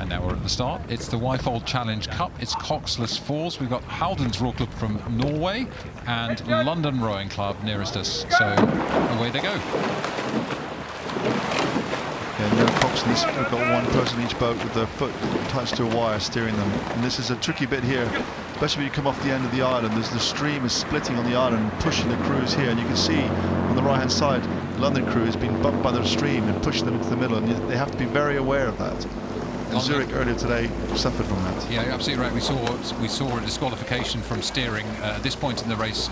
And now we're at the start. It's the Wyfold Challenge Cup. It's coxless fours. We've got Haldens Roklub from Norway and London Rowing Club nearest us. So away they go. Yeah, no coxless. We've got one person in each boat with their foot attached to a wire steering them. And this is a tricky bit here, especially when you come off the end of the island. There's the stream is splitting on the island and pushing the crews here. And you can see on the right-hand side, the London crew has been bumped by the stream and pushing them into the middle. And they have to be very aware of that. And Zurich earlier today suffered from that. Yeah, you're absolutely right. We saw a disqualification from steering at this point in the race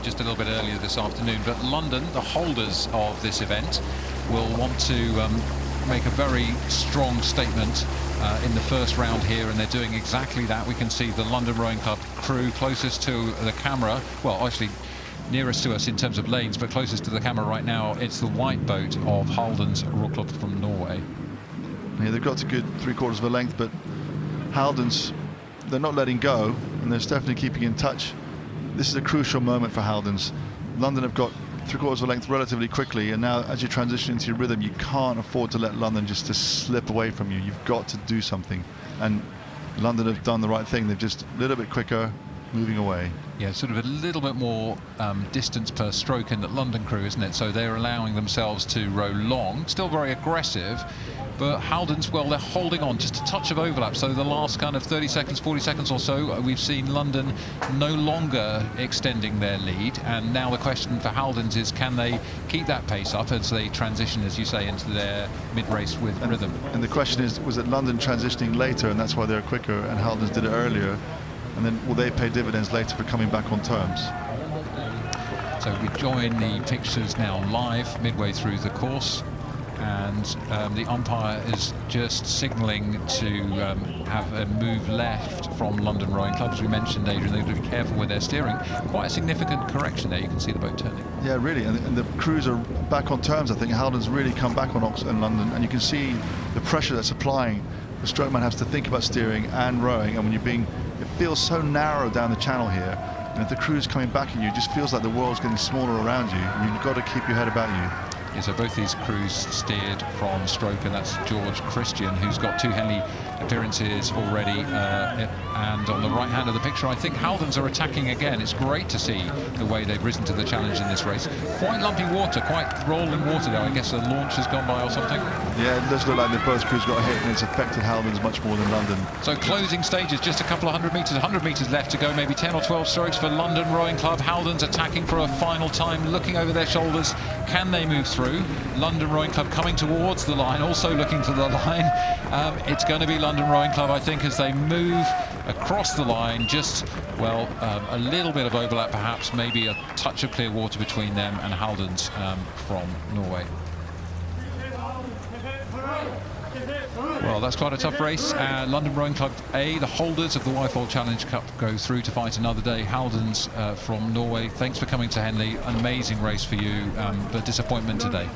just a little bit earlier this afternoon. But London, the holders of this event, will want to make a very strong statement in the first round here, and they're doing exactly that. We can see the London Rowing Club crew closest to the camera, well, actually nearest to us in terms of lanes, but closest to the camera right now, it's the white boat of Haldens Roklub from Norway. Yeah, they've got to good 3/4 of a length, but Haldens, they're not letting go, and they're definitely keeping in touch. This is a crucial moment for Haldens. London have got 3/4 of a length relatively quickly, and now as you transition into your rhythm, you can't afford to let London just to slip away from you. You've got to do something, and London have done the right thing. They've just a little bit quicker, moving away. Yeah, sort of a little bit more distance per stroke in the London crew, isn't it? So they're allowing themselves to row long, still very aggressive, but Haldens, well, they're holding on, just a touch of overlap. So the last kind of 30 seconds, 40 seconds or so, we've seen London no longer extending their lead. And now the question for Haldens is, can they keep that pace up as they transition, as you say, into their mid-race with rhythm? And the question is, was it London transitioning later, and that's why they're quicker, and Haldens did it earlier? And then will they pay dividends later for coming back on terms? So we join the pictures now live midway through the course, and the umpire is just signalling to have a move left from London Rowing Club. As we mentioned, Adrian, they've got to be careful with their steering. Quite a significant correction there. You can see the boat turning. Yeah, really, and the crews are back on terms. I think Haldens really come back on Oxford and London, and you can see the pressure that's applying. The strokeman has to think about steering and rowing, and when you're being, it feels so narrow down the channel here, and if the crew's coming back at you, it just feels like the world's getting smaller around you. You've got to keep your head about you. Yeah, so both these crews steered from stroke, and that's George Christian, who's got 2 Henley appearances already. And on the right hand of the picture, I think Haldens are attacking again. It's great to see the way they've risen to the challenge in this race. Quite lumpy water, quite rolling water though. I guess the launch has gone by or something. Yeah, it does look like both crews got a hit, and it's affected Haldens much more than London. So closing stages, just a couple of 100 metres left to go, maybe 10 or 12 strokes for London Rowing Club. Haldens attacking for a final time, looking over their shoulders. Can they move through? London Rowing Club coming towards the line, also looking for the line. It's going to be London Rowing Club, I think, as they move across the line. Just, well, a little bit of overlap perhaps, maybe a touch of clear water between them and Haldens from Norway. Well, that's quite a tough race. London Rowing Club A, the holders of the Wyfold Challenge Cup, go through to fight another day. Haldens from Norway, thanks for coming to Henley. An amazing race for you, but disappointment today.